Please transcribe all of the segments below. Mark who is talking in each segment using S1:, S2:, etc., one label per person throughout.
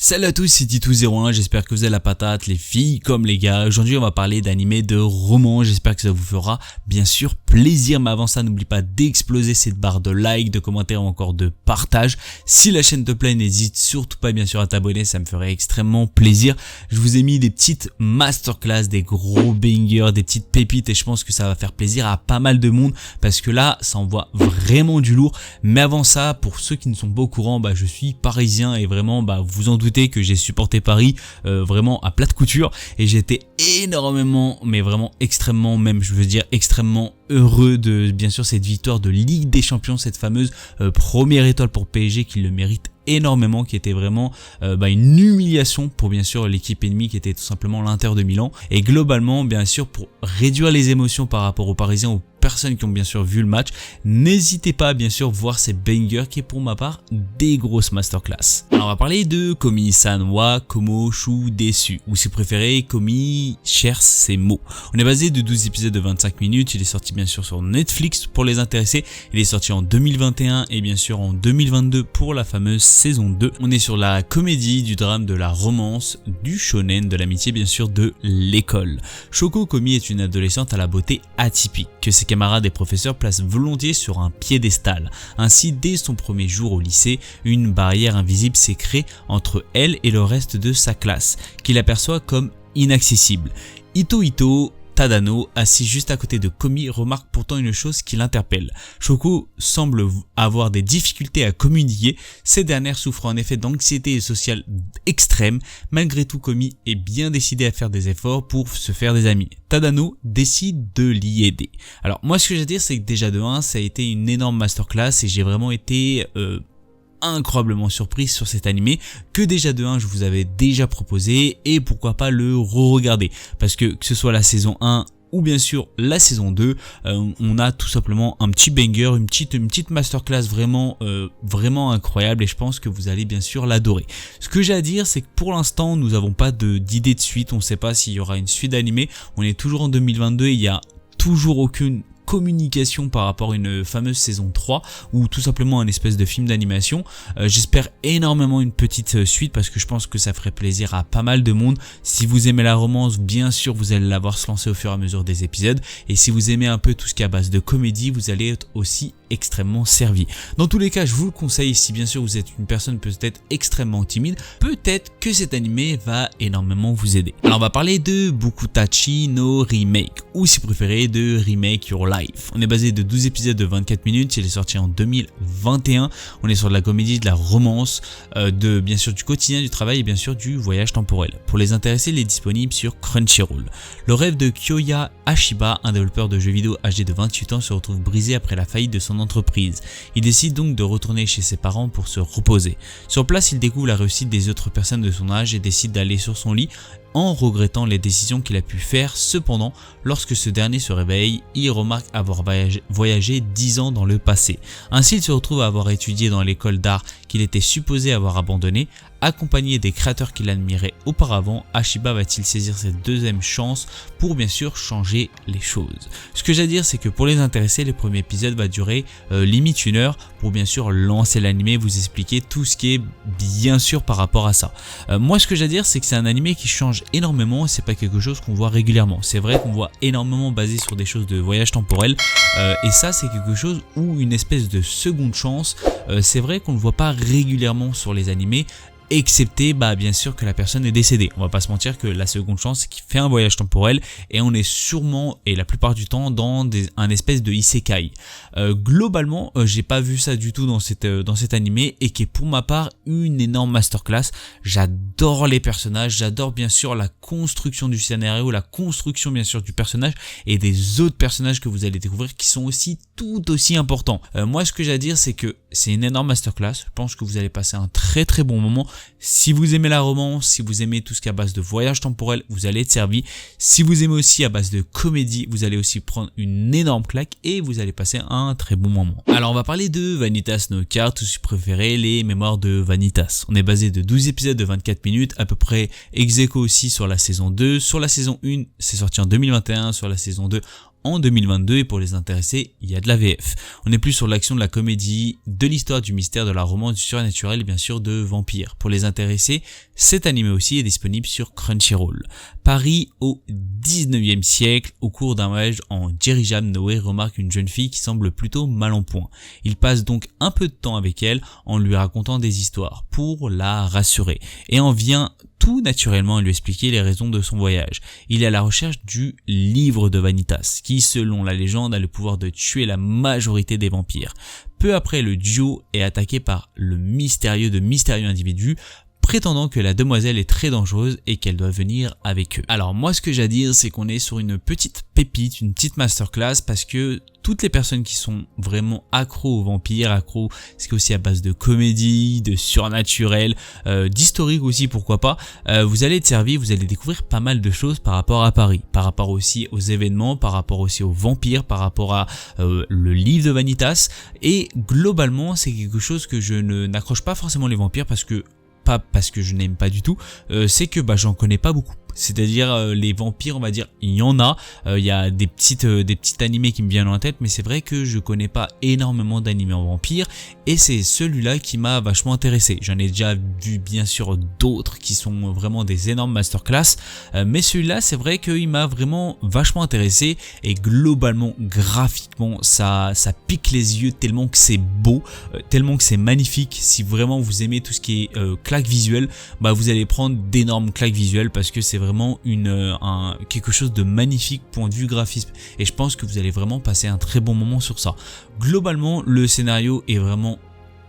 S1: Salut à tous, c'est Titou01, j'espère que vous avez la patate, les filles comme les gars. Aujourd'hui on va parler d'animé de romans, j'espère que ça vous fera bien sûr plaisir. Mais avant ça, n'oublie pas d'exploser cette barre de like, de commentaires ou encore de partage. Si la chaîne te plaît, n'hésite surtout pas bien sûr à t'abonner, ça me ferait extrêmement plaisir. Je vous ai mis des petites masterclass, des gros bangers, des petites pépites et je pense que ça va faire plaisir à pas mal de monde parce que là ça envoie vraiment du lourd. Mais avant ça, pour ceux qui ne sont pas au courant, je suis parisien et vraiment vous en doutez que j'ai supporté Paris vraiment à plate couture et j'étais énormément, mais vraiment extrêmement même, je veux dire extrêmement heureux de bien sûr cette victoire de Ligue des Champions, cette fameuse première étoile pour PSG qui le mérite énormément, qui était vraiment une humiliation pour bien sûr l'équipe ennemie qui était tout simplement l'Inter de Milan. Et globalement bien sûr, pour réduire les émotions par rapport aux Parisiens, aux personnes qui ont bien sûr vu le match, n'hésitez pas à bien sûr voir ces bangers qui est pour ma part des grosses masterclass. Alors on va parler de Komi-san wa Komo Shu Desu, ou si vous préférez Komi cherche ses mots. On est basé de 12 épisodes de 25 minutes, il est sorti bien sûr sur Netflix pour les intéressés, il est sorti en 2021 et bien sûr en 2022 pour la fameuse saison 2. On est sur la comédie, du drame, de la romance, du shonen, de l'amitié bien sûr, de l'école. Shoko Komi est une adolescente à la beauté atypique que ses camarades et professeurs placent volontiers sur un piédestal. Ainsi, dès son premier jour au lycée, une barrière invisible s'est créée entre elle et le reste de sa classe, qu'il aperçoit comme inaccessible. Ito Tadano, assis juste à côté de Komi, remarque pourtant une chose qui l'interpelle. Shoko semble avoir des difficultés à communiquer, ces dernières souffrent en effet d'anxiété sociale extrême. Malgré tout, Komi est bien décidé à faire des efforts pour se faire des amis. Tadano décide de l'y aider. Alors moi ce que j'ai à dire, c'est que déjà de 1, ça a été une énorme masterclass et j'ai vraiment été incroyablement surprise sur cet animé que déjà de 1 je vous avais déjà proposé et pourquoi pas le re-regarder parce que ce soit la saison 1 ou bien sûr la saison 2, on a tout simplement un petit banger, une petite masterclass vraiment incroyable et je pense que vous allez bien sûr l'adorer. Ce que j'ai à dire, c'est que pour l'instant nous n'avons pas d'idée de suite, on ne sait pas s'il y aura une suite d'animé, on est toujours en 2022 et il n'y a toujours aucune communication par rapport à une fameuse saison 3 ou tout simplement un espèce de film d'animation. J'espère énormément une petite suite parce que je pense que ça ferait plaisir à pas mal de monde. Si vous aimez la romance, bien sûr vous allez la voir se lancer au fur et à mesure des épisodes et si vous aimez un peu tout ce qui est à base de comédie, vous allez être aussi extrêmement servi. Dans tous les cas, je vous le conseille si bien sûr vous êtes une personne peut-être extrêmement timide, peut-être que cet animé va énormément vous aider. Alors on va parler de Bukutachi no Remake ou si vous préférez de Remake Your Life. On est basé de 12 épisodes de 24 minutes, il est sorti en 2021. On est sur de la comédie, de la romance, de bien sûr du quotidien, du travail et bien sûr du voyage temporel. Pour les intéressés, il est disponible sur Crunchyroll. Le rêve de Kyoya Ashiba, un développeur de jeux vidéo âgé de 28 ans, se retrouve brisé après la faillite de son entreprise. Il décide donc de retourner chez ses parents pour se reposer. Sur place, il découvre la réussite des autres personnes de son âge et décide d'aller sur son lit en regrettant les décisions qu'il a pu faire. Cependant, lorsque ce dernier se réveille, il remarque avoir voyagé 10 ans dans le passé. Ainsi, il se retrouve à avoir étudié dans l'école d'art qu'il était supposé avoir abandonnée. Accompagné des créateurs qu'il admirait auparavant, Ashiba va-t-il saisir cette deuxième chance pour bien sûr changer les choses. Ce que j'ai à dire, c'est que pour les intéressés, le premier épisode va durer limite 1 heure pour bien sûr lancer l'animé, vous expliquer tout ce qui est bien sûr par rapport à ça. Moi ce que j'ai à dire, c'est que c'est un animé qui change énormément et c'est pas quelque chose qu'on voit régulièrement. C'est vrai qu'on voit énormément basé sur des choses de voyage temporel et ça c'est quelque chose où une espèce de seconde chance, c'est vrai qu'on ne voit pas régulièrement sur les animés, excepté bien sûr que la personne est décédée. On va pas se mentir que la seconde chance c'est qu'il fait un voyage temporel et on est sûrement et la plupart du temps dans un espèce de isekai. Globalement j'ai pas vu ça du tout dans cet animé et qui est pour ma part une énorme masterclass. J'adore les personnages, j'adore bien sûr la construction du scénario, la construction bien sûr du personnage et des autres personnages que vous allez découvrir qui sont aussi tout aussi importants. Moi ce que j'ai à dire, c'est que c'est une énorme masterclass. Je pense que vous allez passer un très très bon moment. Si vous aimez la romance, si vous aimez tout ce qui est à base de voyage temporel, vous allez être servi. Si vous aimez aussi à base de comédie, vous allez aussi prendre une énorme claque et vous allez passer un très bon moment. Alors on va parler de Vanitas no Card, ou si vous préférez les mémoires de Vanitas. On est basé de 12 épisodes de 24 minutes, à peu près ex aequo aussi sur la saison 2. Sur la saison 1, c'est sorti en 2021, sur la saison 2 en 2022 et pour les intéressés, il y a de la VF. On est plus sur l'action, de la comédie, de l'histoire, du mystère, de la romance, du surnaturel et bien sûr de vampires. Pour les intéressés, cet animé aussi est disponible sur Crunchyroll. Paris au 19e siècle, au cours d'un voyage en dirigeable, Noé remarque une jeune fille qui semble plutôt mal en point. Il passe donc un peu de temps avec elle en lui racontant des histoires pour la rassurer et en vient tout naturellement à lui expliquer les raisons de son voyage. Il est à la recherche du livre de Vanitas qui, selon la légende, a le pouvoir de tuer la majorité des vampires. Peu après, le duo est attaqué par le mystérieux individu prétendant que la demoiselle est très dangereuse et qu'elle doit venir avec eux. Alors moi, ce que j'ai à dire, c'est qu'on est sur une petite pépite, une petite masterclass, parce que toutes les personnes qui sont vraiment accros aux vampires, accros, c'est aussi à base de comédie, de surnaturel, d'historique aussi, pourquoi pas, vous allez être servi, vous allez découvrir pas mal de choses par rapport à Paris, par rapport aussi aux événements, par rapport aussi aux vampires, par rapport à le livre de Vanitas, et globalement, c'est quelque chose que je n'accroche pas forcément les vampires pas parce que je n'aime pas du tout, c'est que j'en connais pas beaucoup. C'est-à-dire les vampires, on va dire, il y en a, il y a des petites animés qui me viennent en tête, mais c'est vrai que je connais pas énormément d'animés en vampires et c'est celui-là qui m'a vachement intéressé. J'en ai déjà vu bien sûr d'autres qui sont vraiment des énormes masterclass, mais celui-là c'est vrai qu'il m'a vraiment vachement intéressé et globalement graphiquement ça pique les yeux tellement que c'est beau, tellement que c'est magnifique. Si vraiment vous aimez tout ce qui est claque visuelle, vous allez prendre d'énormes claques visuelles parce que c'est vraiment quelque chose de magnifique point de vue graphisme et je pense que vous allez vraiment passer un très bon moment sur ça. Globalement, le scénario est vraiment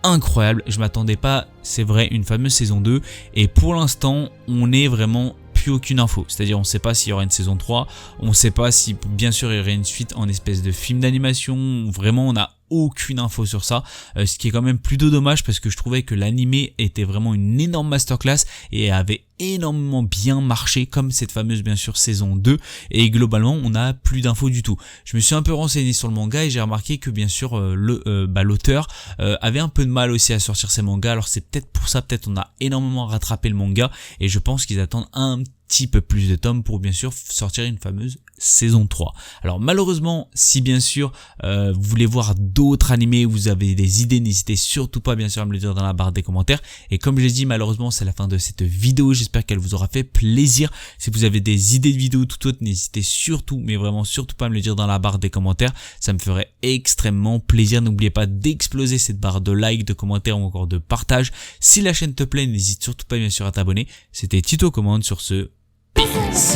S1: incroyable, je m'attendais pas, c'est vrai, une fameuse saison 2 et pour l'instant on est vraiment plus aucune info, c'est-à-dire on sait pas s'il y aura une saison 3, on sait pas si bien sûr il y aurait une suite en espèce de film d'animation, vraiment on a aucune info sur ça, ce qui est quand même plutôt dommage parce que je trouvais que l'animé était vraiment une énorme masterclass et avait énormément bien marché comme cette fameuse bien sûr saison 2 et globalement on n'a plus d'infos du tout. Je me suis un peu renseigné sur le manga et j'ai remarqué que bien sûr l'auteur avait un peu de mal aussi à sortir ses mangas, alors c'est peut-être pour ça, peut-être on a énormément rattrapé le manga et je pense qu'ils attendent un petit peu plus de tomes pour bien sûr sortir une fameuse saison 3. Alors malheureusement, si bien sûr vous voulez voir d'autres animés, vous avez des idées, n'hésitez surtout pas bien sûr à me le dire dans la barre des commentaires. Et comme je l'ai dit, malheureusement c'est la fin de cette vidéo, j'espère qu'elle vous aura fait plaisir. Si vous avez des idées de vidéos tout autres, n'hésitez surtout, mais vraiment surtout pas à me le dire dans la barre des commentaires, ça me ferait extrêmement plaisir. N'oubliez pas d'exploser cette barre de like, de commentaires ou encore de partage. Si la chaîne te plaît, n'hésite surtout pas bien sûr à t'abonner. C'était Tito Commande sur ce. Peace.